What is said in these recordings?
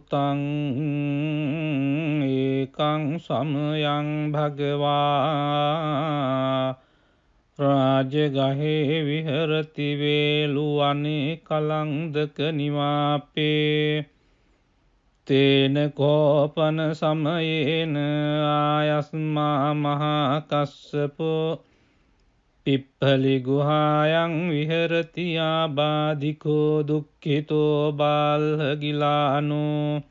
භූතං ඒකං සමයං භගවා රාජගහේ විහරති වේලුවනේ කලන්දක නිවාපේ තේන කෝපන සමයේන ආයස්මා මහා කස්සපෝ පිප්පලි ගුහායන් විහරති ආබාධිකෝ දුක්ඛිතෝ බාල්හගිලානෝ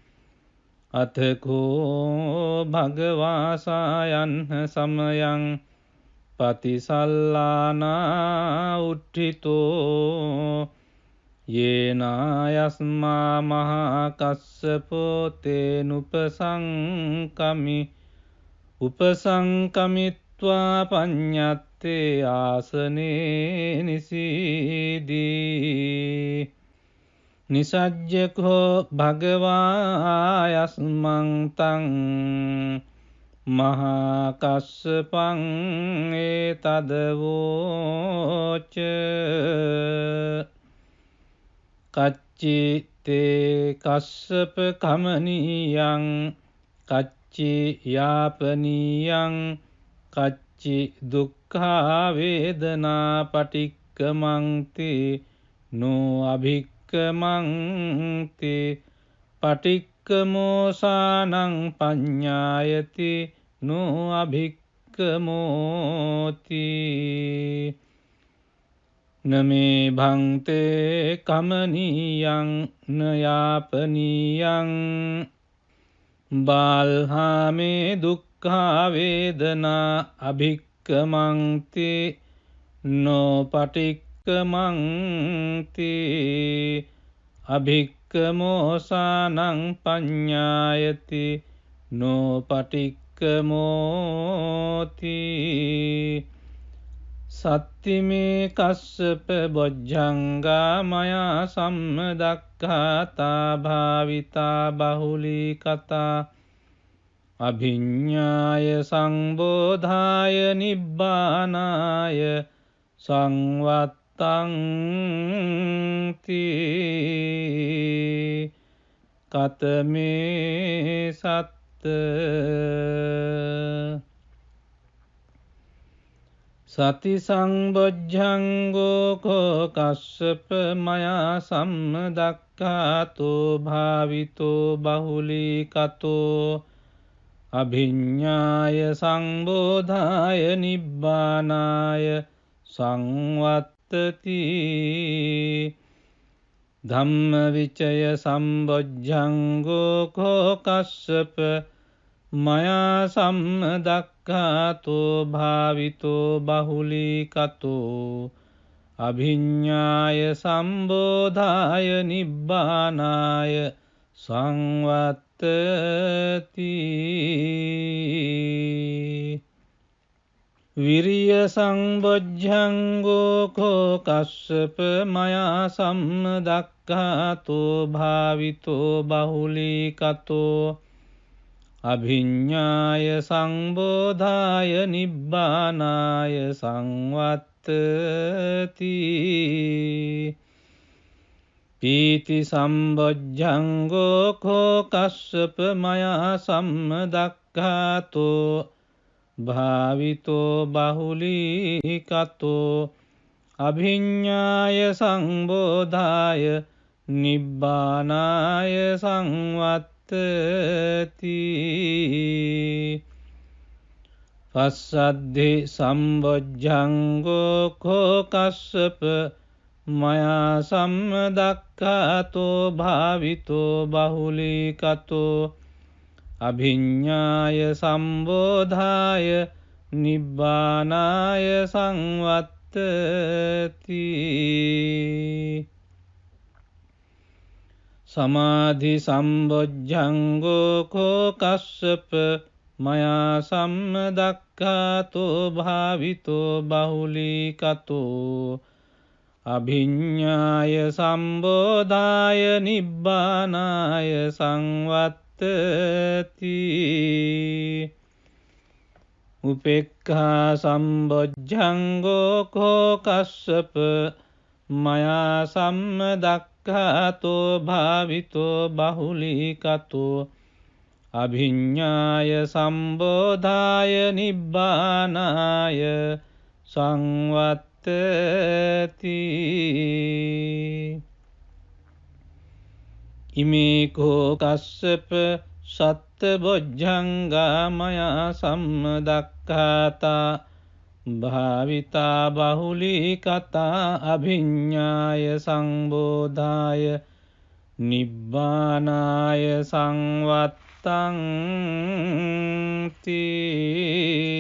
අතකෝ භගවාසායන්හ සමයං පතිසල්ලානා උට්ඨිතෝ යේනායස්මා මහා කස්සපෝ තේනුපසංකමි උපසංකමිත්වා පඤ්ඤත්තේ ආසනේ නිසීදී නිසජ්ජකෝ භගවායස්මං තං මහා කස්සපං ඒතදවෝච කච්චි තේ කස්සප කමනියං කච්චි යාපනියං කච්චි දුක්ඛා වේදනා පටික්කමන්ති නෝ අභික්කමන්ති පටික්කමෝසානං පඤ්ඤායති නෝ අභික්කමෝති නමේ භන්තේ කමනියං නයාපනියං බාල්හාමේ දුක්ඛා වේදනා අභික්කමන්ති නෝ පටික්කමන්ති අභික්කමෝසානං පඤ්ඤායති නෝ පටික්කමෝති සත්තිමේ කස්සප බොජ්ජංගා මයා සම්මදක්ඛාතා භාවිතා බහුලී කතා අභිඤ්ඤාය සංබෝධාය නිබ්බානාය සංවත්තං තී කතමේ සත්ත සති සංබොජ්ජංගෝ කෝ කස්සප මයා සම්මදක්ඛාතෝ භාවිතෝ බහුලී කතෝ අභිඤ්ඤාය සංබෝධාය නිබ්බානාය සංවත්තති ධම්මවිචය සම්බොජ්ජංගෝ කෝ කස්සප මයා සම්මදක්ඛාතෝ භාවිතෝ බහුලී කතෝ අභිඤ්ඤාය සම්බෝධාය නිබ්බානාය සංවත්තති විරිය සංබොජ්ජංගෝ කෝ කස්සප මයා සම්මදක්ඛාතෝ භාවිතෝ බහුලී කතෝ අභිඤ්ඤාය සංබෝධාය නිබ්බානාය සංවත්තති පීති සම්බොජ්ජංගෝ කෝ කස්සප මයා සම්මදක්ඛාතෝ භාවිතෝ බහුලී කතෝ අභිඤ්ඤාය සංබෝධාය නිබ්බානාය සංවත්තති පස්සද්ධි සම්බොජ්ජංගෝ කෝ කස්සප මයා සම්මදක්ඛාතෝ භාවිතෝ බහුලී කතෝ අභිඤ්ඤාය සම්බෝධාය නිබ්බානාය සංවත්තති සමාධි සම්බොජ්ජංගෝ කෝ කස්සප මයා සම්මදක්ඛාතෝ භාවිතෝ බහුලී කතෝ අභිඤ්ඤාය සම්බෝධාය නිබ්බානාය සංවත්තති උපේක්ඛා සම්බොජ්ජංගෝ කෝ කස්සප මයා සම්මදක්ඛාතෝ දක්ඛාතෝ භාවිතෝ බහුලීකතෝ අභිඤ්ඤාය සම්බෝධාය නිබ්බානාය සංවත්තති ඉමේකෝ කස්සප සත්බොජ්ජංගා මයා සම්මදක්ඛාතා භාවිතා බහුලීකතා අභිඤ්ඤාය සංබෝධාය නිබ්බානාය සංවත්තං තී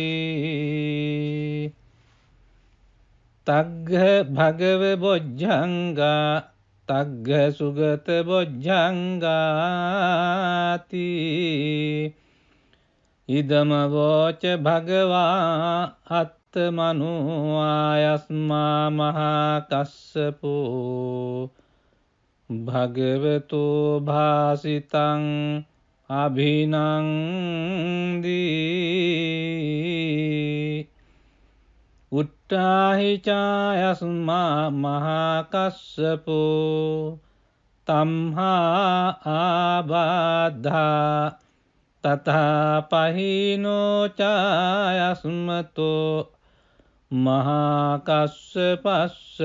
තග්ග භගව බොජ්ජංගා තග්ග සුගත බොජ්ජංගාති ඉදම වෝච භගවා අත්තමනු ආයස්මා මහා කස්සපෝ භගවතු භාසිතං අභිනන්දී උට්ටාහි චායස්මා මහා කස්සපෝ තම්හා ආබාධා තථා පහිනෝ චායස්මතෝ මහා කස්සපස්ස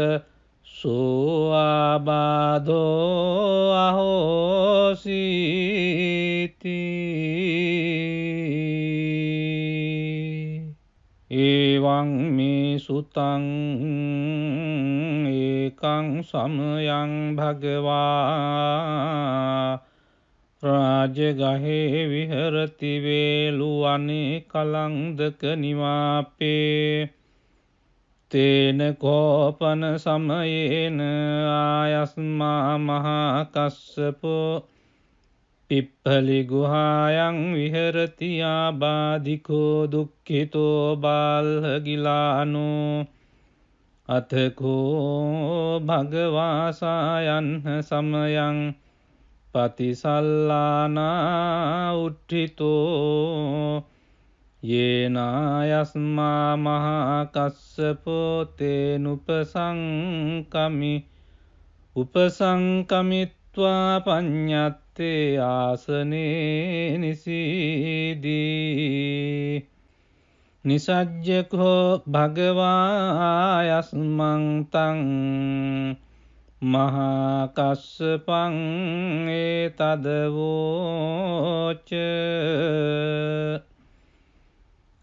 සෝ ආබාධෝ අහෝසීති එවං මේ සුතං ඒකං සමයං භගවා රාජගහේ විහරති වේලුවනේ කලන්දක නිවාපේ තේන කෝපන සමයේන ආයස්මා මහා කස්සපෝ පිප්පලි ගුහායන් විහරති ආබාධිකෝ දුක්ඛිතෝ බාල්හගිලානෝ අතකෝ භගවාසායන් සමයං පතිසල්ලානා උට්ඨිතෝ යේනායස්මා මහා කස්සපෝ තේනුපසංකමි උපසංකමිත්වා පඤ්ඤත්තේ ආසනේ නිසීදී නිසජ්ජකෝ භගවායස්මං තං මහා කස්සපං ඒතදවෝච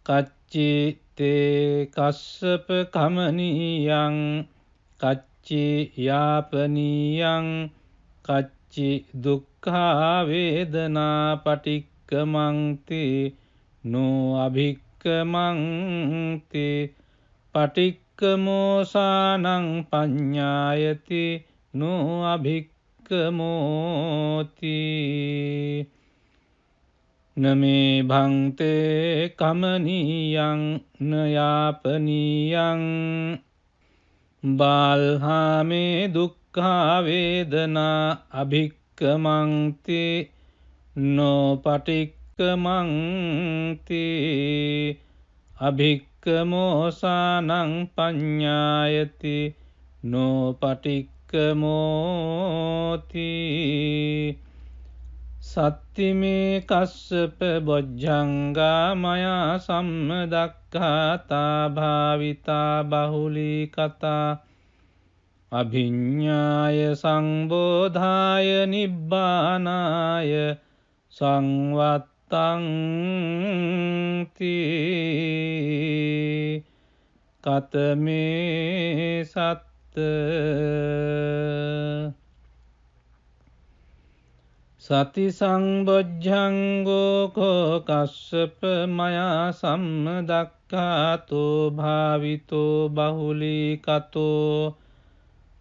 කච්චි තේ කස්සප කමනීයං කච්චි යාපනීයං කච්චි දුක්ඛා වේදනා පටික්කමන්ති නෝ අභික්කමන්ති පටික්කමෝසානං පඤ්ඤායති නෝ අභික්කමෝති නමේ භන්තේ කමනීයං නයාපනීයං බාල්හාමේ දුක්ඛා වේදනා අභික්කමන්ති නෝ පටික්කමන්ති අභික්කමෝසානං පඤ්ඤායති නෝ පටික්කමෝති සත්තිමේ කස්සප බොජ්ජංගා මයා සම්මදක්ඛාතා භාවිතා බහුලීකතා අභිඤ්ඤාය සංබෝධාය නිබ්බානාය සංවත්තං තී කතමේ සත්ත සති සංබොජ්ජංගෝ කෝ කස්සප මයා සම්මදක්ඛාතෝ භාවිතෝ බහුලීකතෝ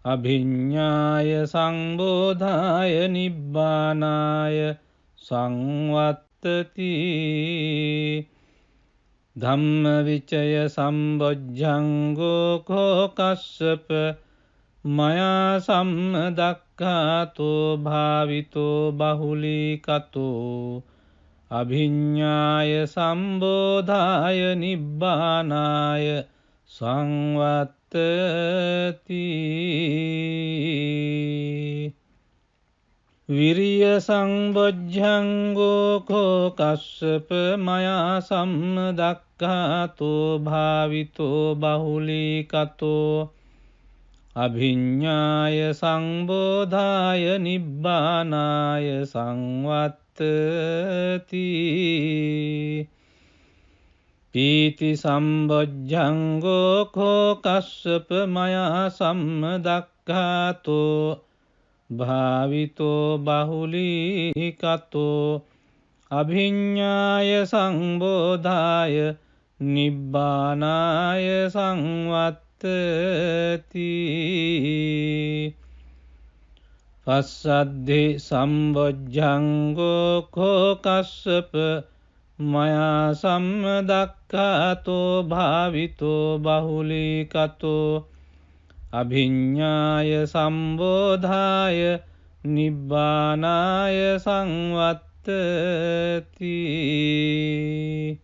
අභිඤ්ඤාය සංබෝධාය නිබ්බානාය සංවත්තති ධම්මවිචය සම්බොජ්ජංගෝ කෝ කස්සප මයා සම්මදක්ඛාතෝ භාවිතෝ බහුලීකතෝ අභිඤ්ඤාය සම්බෝධාය නිබ්බානාය සංවත්තති විරිය සංබොජ්ජංගෝ කෝ කස්සප මයා සම්මදක්ඛාතෝ භාවිතෝ බහුලීකතෝ අභිඤ්ඤාය සංබෝධාය නිබ්බානාය සංවත්තති පීති සම්බොජ්ජංගෝ කෝ කස්සප මයා සම්මදක්ඛාතෝ භාවිතෝ බහුලීකතෝ අභිඤ්ඤාය සංබෝධාය නිබ්බානාය සංවත්තති පස්සද්ධි සම්බොජ්ජංගෝ කෝ කස්සප මයා සම්මදක්ඛාතෝ භාවිතෝ බහුලීකතෝ අභිඤ්ඤාය සම්බෝධාය නිබ්බානාය සංවත්තති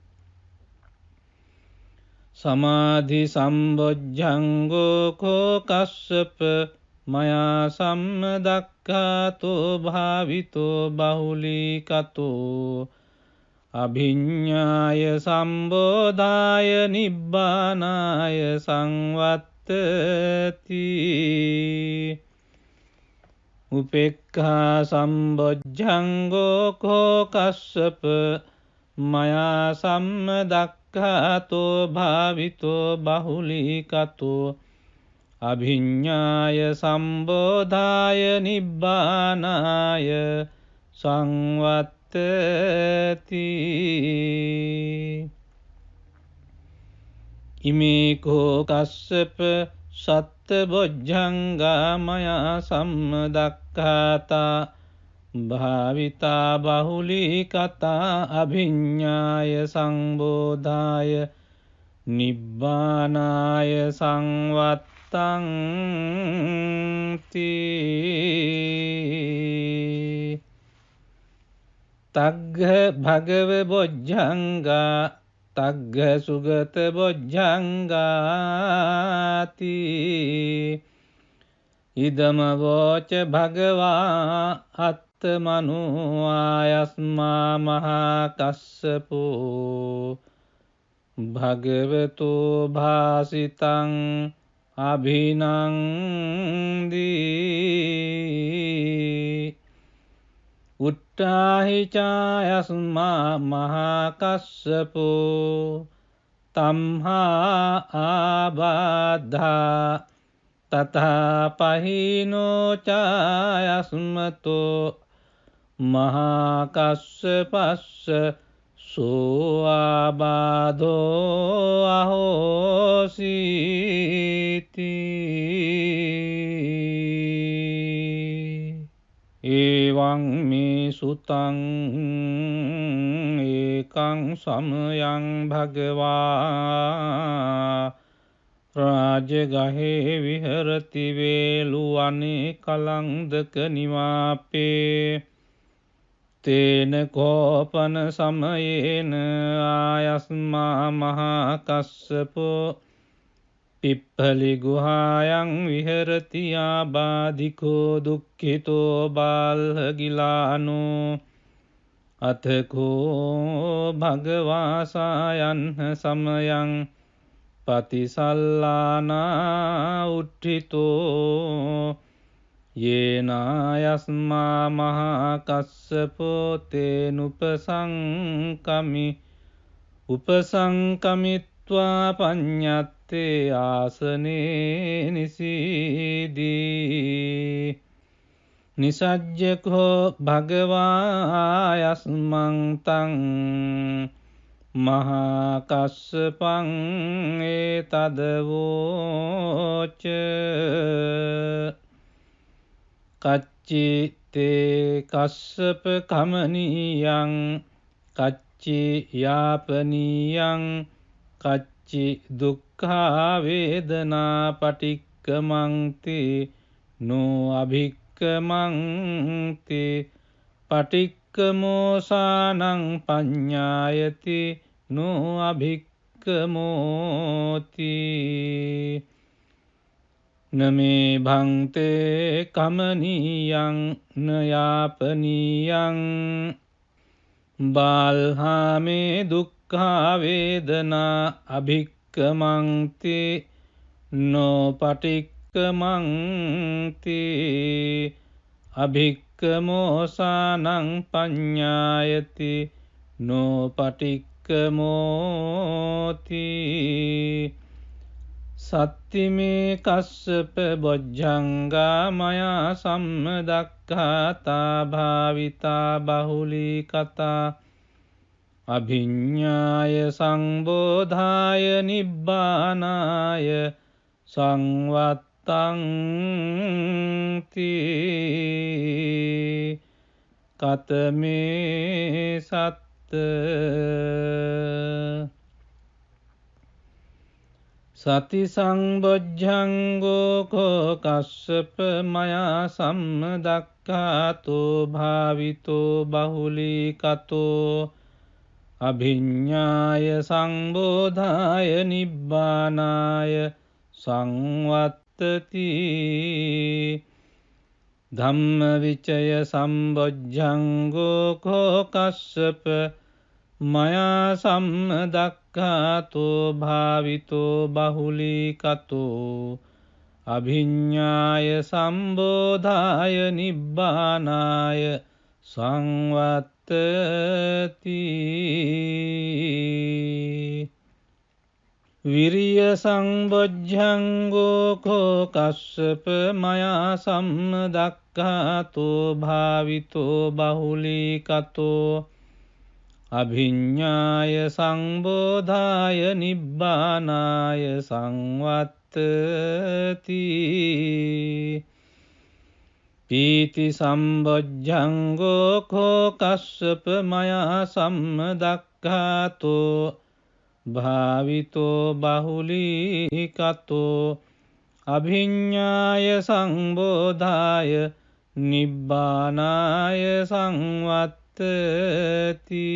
සමාධි සම්බොජ්ජංගෝ කෝ කස්සප මයා සම්මදක්ඛාතෝ භාවිතෝ බහුලීකතෝ අභිඤ්ඤාය සම්බෝධාය නිබ්බානාය සංවත්තති උපේක්ඛා සම්බොජ්ජංගෝ කෝ කස්සප මයා සම්මදක්ඛාතෝ භාවිතෝ බහුලීකතෝ අභිඤ්ඤාය සම්බෝධාය නිබ්බානාය සංවත්තති ඉමේ කෝ කස්සප සත්බොජ්ජංගා මයා සම්මදක්ඛාතා භාවිතා බහුලීකතා අභිඤ්ඤාය සංබෝධාය නිබ්බානාය සංවත්තංති තග්ග භගව බොජ්ජංගා තග්ග සුගත බොජ්ජංගාති ඉදම වෝච භගවා අත්තමනු ආයස්මා මහා කස්සපෝ භගවතු භාසිතං අභිනන්දී උට්ඨාහි චායස්මා මහා කස්සපෝ තම්හා ආබාධා තථා පහිනෝ චායස්මතෝ මහා කස්සපස්ස සෝ ආබාධෝ අහෝසීති එවං මේ සුතං ඒකං සමයං භගවා රාජගහේ විහරති වේලුවනේ කලංදක නිවාපේ තේන කෝපන සමයේන ආයස්මා මහා කස්සපෝ පිප්පලි ගුහායන් විහරති ආබාධිකෝ දුක්ඛිතෝ බාල්හගිලානෝ අතකෝ භගවාසායන් සමයං පතිසල්ලානා උට්ඨිතෝ යේනායස්මා මහා කස්සපෝ තේනුපසංකමි උපසංකමිත්වා පඤ්ඤත්තේ ආසනේ නිසීදී නිසජ්ජකෝ භගවායස්මං තං මහා කස්සපං ඒතදවෝච කච්චි තේ කස්සප කමනියං කච්චි යාපනියං කච්චි දුක්ඛා වේදනා පටික්කමන්ති නෝ අභික්කමන්ති පටික්කමෝසානං පඤ්ඤායති නෝ අභික්කමෝති නමේ භන්තේ කමනීයං නයාපනීයං බාල්හාමේ දුක්ඛා වේදනා අභික්කමන්ති නොපටික්කමන්ති අභික්කමෝසානං පඤ්ඤායති නොපටික්කමෝති සත්තිමේ කස්සප බොජ්ජංගා මයා සම්මදක්ඛාතා භාවිතා බහුලී කතා අභිඤ්ඤාය සංබෝධාය නිබ්බානාය සංවත්තං තී කතමේ සත්ත සති සංබොජ්ජංගෝ කෝ කස්සප මයා සම්මදක්ඛාතෝ භාවිතෝ බහුලී කතෝ අභිඤ්ඤාය සංබෝධාය නිබ්බානාය සංවත්තති ධම්මවිචය සම්බොජ්ජංගෝ කෝ කස්සප මයා සම්මදක්ඛාතෝ භාවිතෝ බහුලී කතෝ අභිඤ්ඤාය සම්බෝධාය නිබ්බානාය සංවත්තති විරිය සංබොජ්ජංගෝ කෝ කස්සප මයා සම්මදක්ඛාතෝ භාවිතෝ බහුලී කතෝ අභිඤ්ඤාය සංබෝධාය නිබ්බානාය සංවත්තති පීති සම්බොජ්ජංගෝ කෝ කස්සප මයා සම්මදක්ඛාතෝ භාවිතෝ බහුලී කතෝ අභිඤ්ඤාය සංබෝධාය නිබ්බානාය සංවත්තති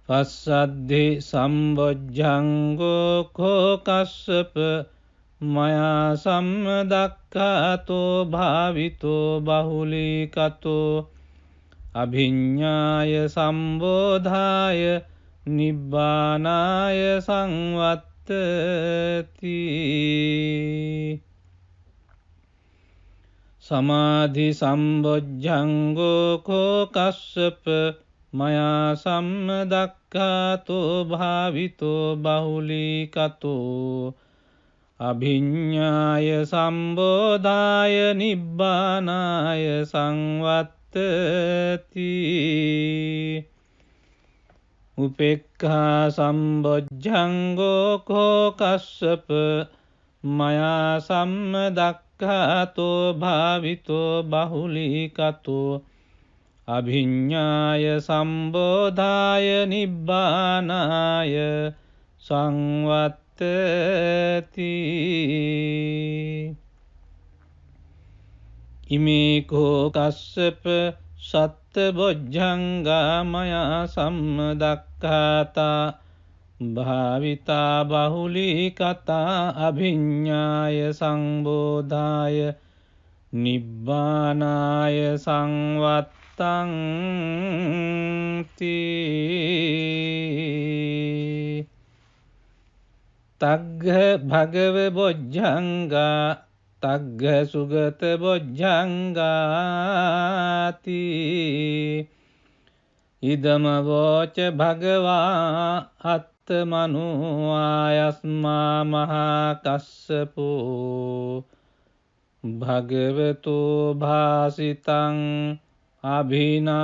පස්සද්ධි සම්බොජ්ජංගෝ කෝ කස්සප මයා සම්මදක්ඛාතෝ භාවිතෝ බහුලී කතෝ අභිඤ්ඤාය සම්බෝධාය නිබ්බානාය සංවත්තති සමාධි සම්බොජ්ජංගෝ කෝ කස්සප මයා සම්මදක්ඛාතෝ භාවිතෝ බහුලී කතෝ අභිඤ්ඤාය සම්බෝධාය නිබ්බානාය සංවත්තති උපේක්ඛා සම්බොජ්ජංගෝ කෝ කස්සප මයා සම්මදක්ඛාතෝ භාවිතෝ බහුලී කතෝ අභිඤ්ඤාය සම්බෝධාය නිබ්බානාය සංවත්තති ඉමේ කෝ කස්සප සත්ත බොජ්ජංගා මයා සම්මදක්ඛාතා භාවිතා බහුලී කතා අභිඤ්ඤාය සංබෝධාය නිබ්බානාය සංවත්තං තී තග්ග භගව බොජ්ජංගා තග්ග සුගත බොජ්ජංගාති ඉදම වෝච භගවා අත්තමනු ආයස්මා මහා කස්සපෝ භගවතු භාසිතං අභිනන්දී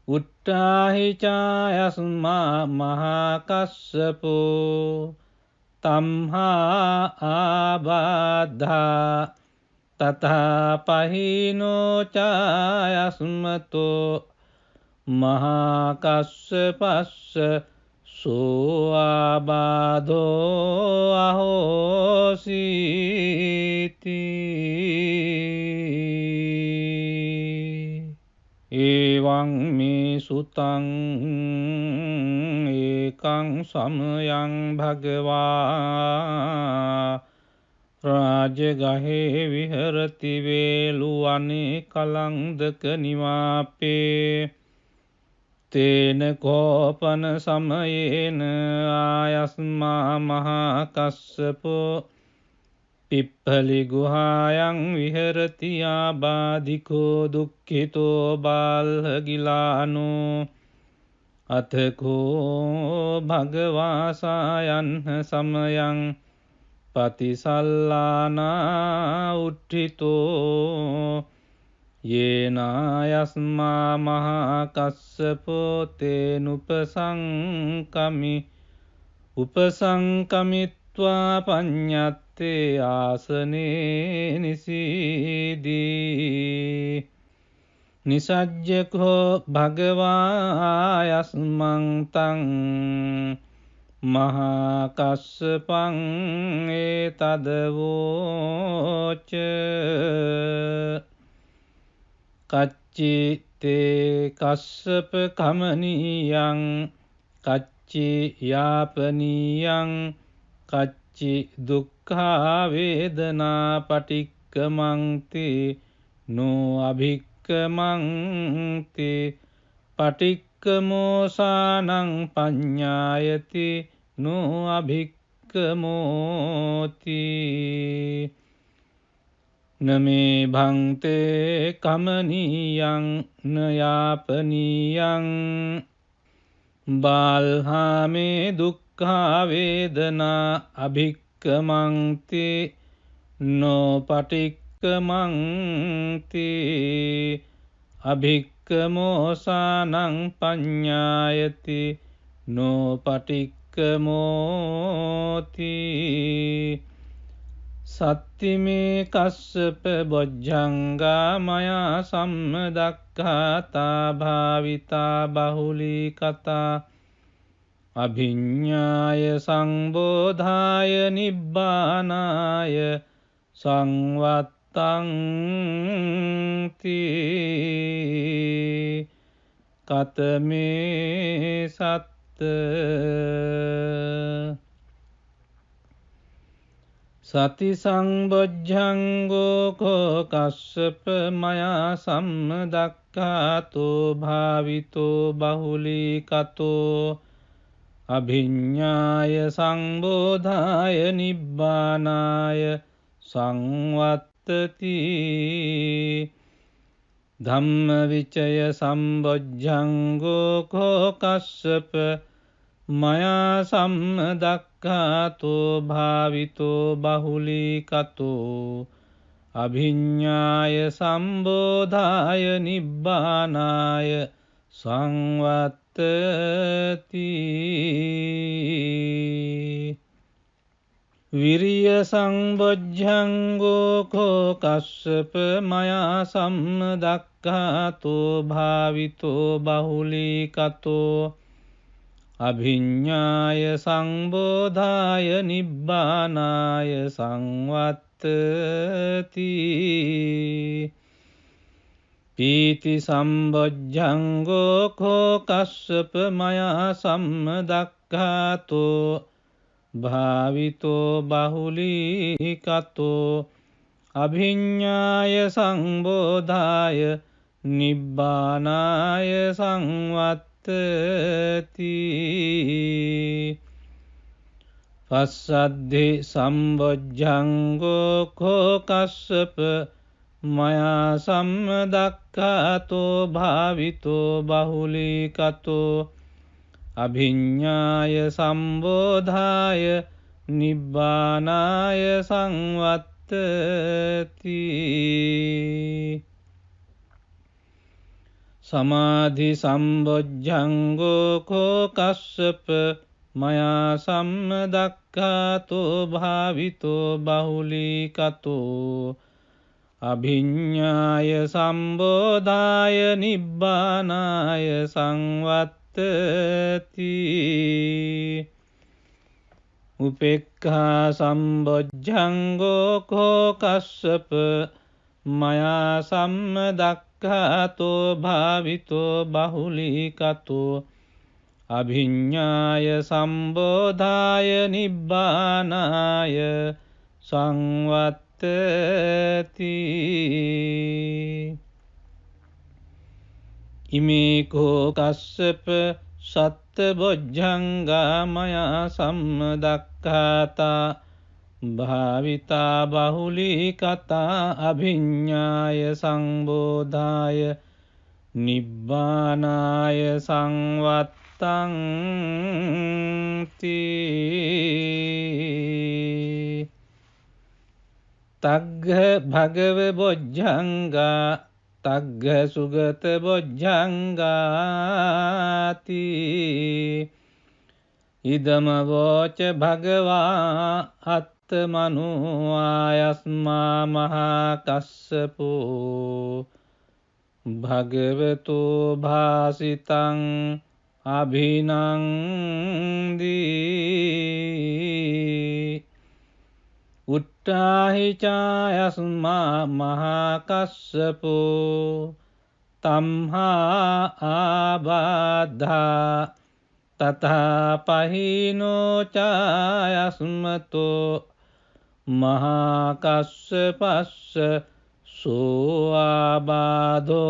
උට්ඨාහි චායස්මා මහා කස්සපෝ තම්හා ආබාධා තථා පහිනෝ චායස්මතෝ මහා කස්සපස්ස සෝ ආබාධෝ අහෝසීති එවං මේ සුතං ඒකං සමයං භගවා රාජගහේ විහරති වේලුවනේ කලන්දක නිවාපේ තේන කෝපන සමයේන ආයස්මා මහා කස්සපෝ පිප්පලි ගුහායන් විහරති ආබාධිකෝ දුක්ඛිතෝ බාල්හගිලානෝ අතකෝ භගවාසායන්හ සමයං පතිසල්ලානා උට්ඨිතෝ යේනායස්මා මහා කස්සපෝ තේනුපසංකමි උපසංකමිත්වා පඤ්ඤත්තේ ආසනේ නිසීදී නිසජ්ජකෝ භගවායස්මං තං මහා කස්සපං ඒතදවෝච කච්චි තේ කස්සප කමනියං කච්චි යාපනියං කච්චි දුක්ඛා වේදනා පටික්කමන්ති නෝ අභික්කමන්ති පටික්කමෝසානං පඤ්ඤායති නෝ අභික්කමෝති නමේ භන්තේ කමනියං නයාපනියං බාල්හාමේ දුක්ඛා වේදනා අභික්කමන්ති නෝ පටික්කමන්ති අභික්කමෝසානං පඤ්ඤායති නෝ පටික්කමෝති සත්තිමේ කස්සප බොජ්ජංගා මයා සම්මදක්ඛාතා භාවිතා බහුලී කතා අභිඤ්ඤාය සංබෝධාය නිබ්බානාය සංවත්තං තී කතමේ සත්ත සති සංබොජ්ජංගෝ කෝ කස්සප මයා සම්මදක්ඛාතෝ භාවිතෝ බහුලී කතෝ අභිඤ්ඤාය සංබෝධාය නිබ්බානාය සංවත්තති ධම්මවිචය සම්බොජ්ජංගෝ කෝ කස්සප මයා සම්මදක්ඛාතෝ භාවිතෝ බහුලී කතෝ අභිඤ්ඤාය සම්බෝධාය නිබ්බානාය සංවත්තති විරිය සංබොජ්ජංගෝ කෝ කස්සප මයා සම්මදක්ඛාතෝ භාවිතෝ බහුලී කතෝ අභිඤ්ඤාය සංබෝධාය නිබ්බානාය සංවත්තති පීති සම්බොජ්ජංගෝ කෝ කස්සප මයා සම්මදක්ඛාතෝ භාවිතෝ බහුලී කතෝ අභිඤ්ඤාය සංබෝධාය නිබ්බානාය සංවත්තති පස්සද්ධි සම්බොජ්ජංගෝ කෝ කස්සප මයා සම්මදක්ඛාතෝ භාවිතෝ බහුලී කතෝ අභිඤ්ඤාය සම්බෝධාය නිබ්බානාය සංවත්තති සමාධි සම්බොජ්ජංගෝ කෝ කස්සප මයා සම්මදක්ඛාතෝ භාවිතෝ බහුලී කතෝ අභිඤ්ඤාය සම්බෝධාය නිබ්බානාය සංවත්තති උපේක්ඛා සම්බොජ්ජංගෝ කෝ කස්සප මයා සම්මදක්ඛාතෝ දක්ඛාතෝ භාවිතෝ බහුලීකතෝ අභිඤ්ඤාය සම්බෝධාය නිබ්බානාය සංවත්තති ඉමේකෝ කස්සප සත්බොජ්ජංගා මයා සම්මදක්ඛාතා භාවිතා බහුලීකතා අභිඤ්ඤාය සංබෝධාය නිබ්බානාය සංවත්තං තී තග්ග භගව බොජ්ජංගා තග්ග සුගත බොජ්ජංගාති ඉදම වෝච භගවා අත්තමනු ආයස්මා මහා කස්සපෝ භගවතු භාසිතං අභිනන්දී උට්ටාහි චායස්මා මහා කස්සපෝ තම්හා ආබාධා තථා පහිනෝ චායස්මතෝ මහා කස්සපස්ස සෝ ආබාධෝ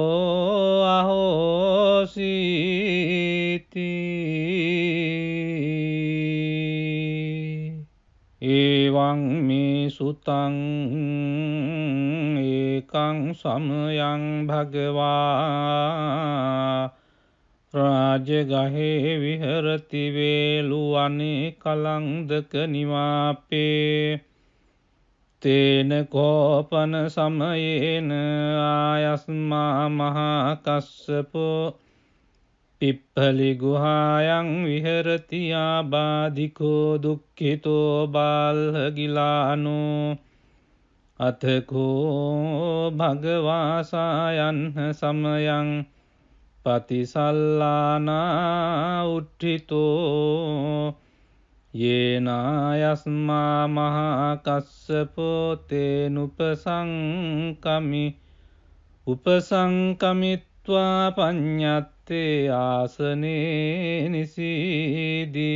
අහෝසීති එවං මේ සුතං ඒකං සමයං භගවා රාජගහේ විහරති වේලුවනේ කලන්දක නිවාපේ තේන කෝපන සමයේන ආයස්මා මහා කස්සපෝ පිප්පලි ගුහායන් විහරති ආබාධිකෝ දුක්ඛිතෝ බාල්හගිලානෝ අතකෝ භගවාසායන් සමයං පතිසල්ලානා උට්ඨිතෝ යේනායස්මා මහා කස්සපෝ තේනුපසංකමි උපසංකමිත්වා පඤ්ඤත්තේ ආසනේ නිසීදී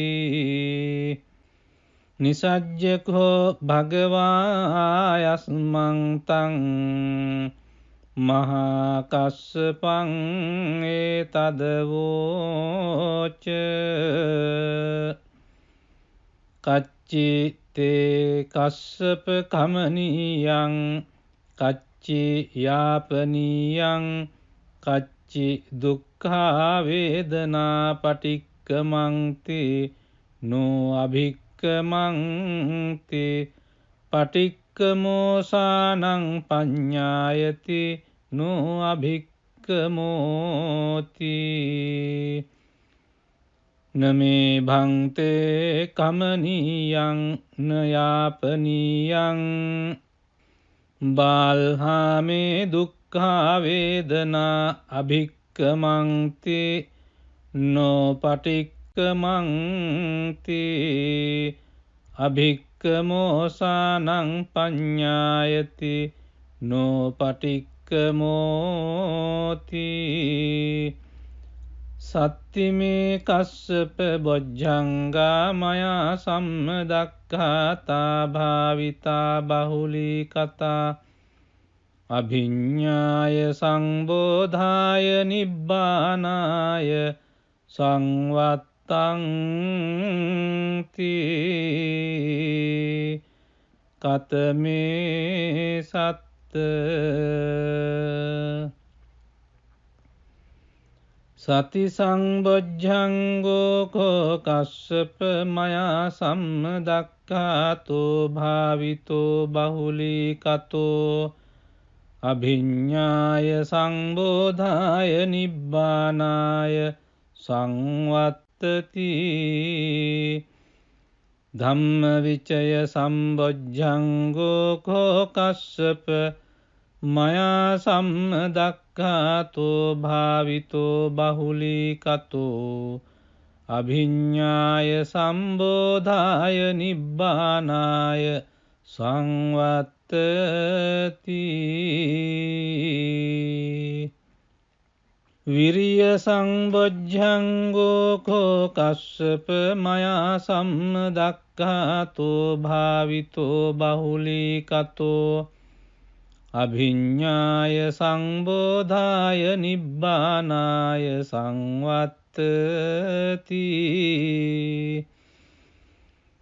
නිසජ්ජකෝ භගවායස්මං තං මහා කස්සපං ඒතදවෝච කච්චි තේ කස්සප කමනීයං කච්චි යාපනීයං කච්චි දුක්ඛා වේදනා පටික්කමන්ති නෝ අභික්කමන්ති පටික්කමෝසානං පඤ්ඤායති නෝ අභික්කමෝති නමේ භන්තේ කමනීයං නයාපනීයං බාල්හාමේ දුක්ඛා වේදනා අභික්කමන්ති නෝ පටික්කමන්ති අභික්කමෝසානං පඤ්ඤායති නෝ පටික්කමෝති සත්තිමේ කස්සප බොජ්ජංගා මයා සම්මදක්ඛාතා භාවිතා බහුලීකතා අභිඤ්ඤාය සංබෝධාය නිබ්බානාය සංවත්තං තී කතමේ සත්ත සති සංබොජ්ජංගෝ කෝ කස්සප මයා සම්මදක්ඛාතෝ භාවිතෝ බහුලීකතෝ අභිඤ්ඤාය සංබෝධාය නිබ්බානාය සංවත්තති ධම්මවිචය සම්බොජ්ජංගෝ කෝ කස්සප මයා සම්මදක්ඛාතෝ භාවිතෝ බහුලීකතෝ අභිඤ්ඤාය සම්බෝධාය නිබ්බානාය සංවත්තති විරිය සංබොජ්ජංගෝ කෝ කස්සප මයා සම්මදක්ඛාතෝ භාවිතෝ බහුලීකතෝ අභිඤ්ඤාය සංබෝධාය නිබ්බානාය සංවත්තති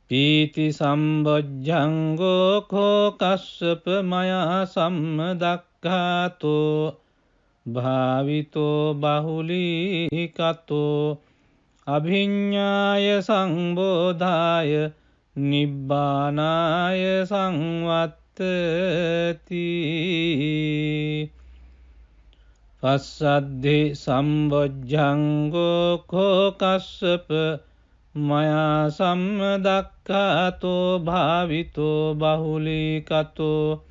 පීති සම්බොජ්ජංගෝ කෝ කස්සප මයා සම්මදක්ඛාතෝ භාවිතෝ බහුලීකතෝ අභිඤ්ඤාය සංබෝධාය නිබ්බානාය සංවත්තති පස්සද්ධි සම්බොජ්ජංගෝ කෝ කස්සප මයා සම්මදක්ඛාතෝ භාවිතෝ බහුලීකතෝ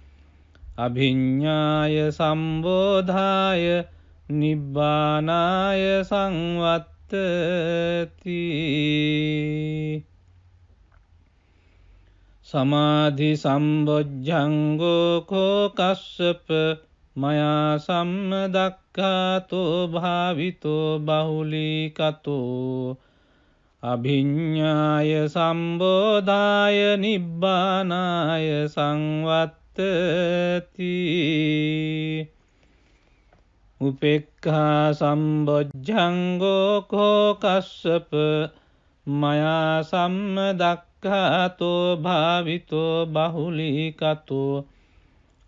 අභිඤ්ඤාය සම්බෝධාය නිබ්බානාය සංවත්තති සමාධි සම්බොජ්ජංගෝ කෝ කස්සප මයා සම්මදක්ඛාතෝ භාවිතෝ බහුලීකතෝ අභිඤ්ඤාය සම්බෝධාය නිබ්බානාය සංවත්තති උපේක්ඛා සම්බොජ්ජංගෝ කෝ කස්සප මයා සම්මදක්ඛාතෝ භාවිතෝ බහුලීකතෝ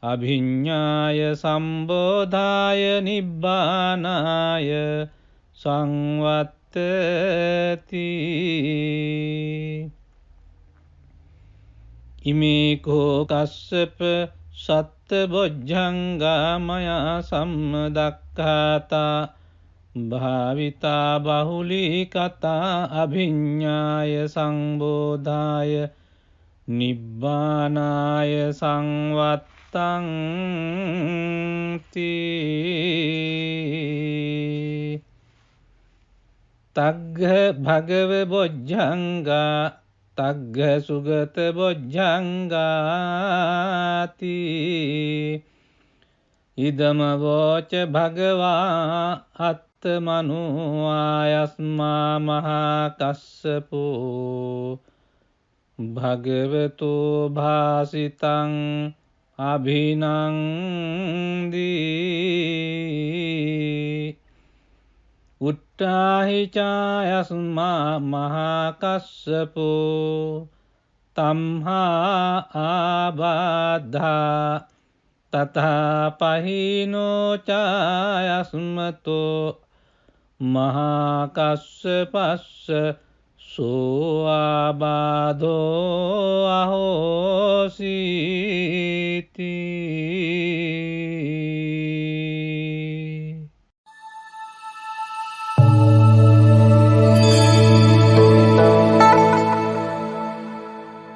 අභිඤ්ඤාය සම්බෝධාය නිබ්බානාය සංවත්තති ඉමේ කෝ කස්සප සත්බොජ්ජංගා මයා සම්මදක්ඛාතා භාවිතා බහුලීකතා අභිඤ්ඤාය සංබෝධාය නිබ්බානාය සංවත්තංති තග්ග භගව බොජ්ජංගා තග්ග සුගත බොජ්ජංගාති ඉදම වෝච භගවා අත්තමනෝ ආයස්මා මහා කස්සපෝ භගවතු භාසිතං අභිනන්දී උට්ඨාහි චායස්මා මහා කස්සපෝ තම්හා ආබාධා තථා පහිනෝ චායස්මතෝ මහා කස්සපස්ස සෝ ආබාධෝ අහෝසීති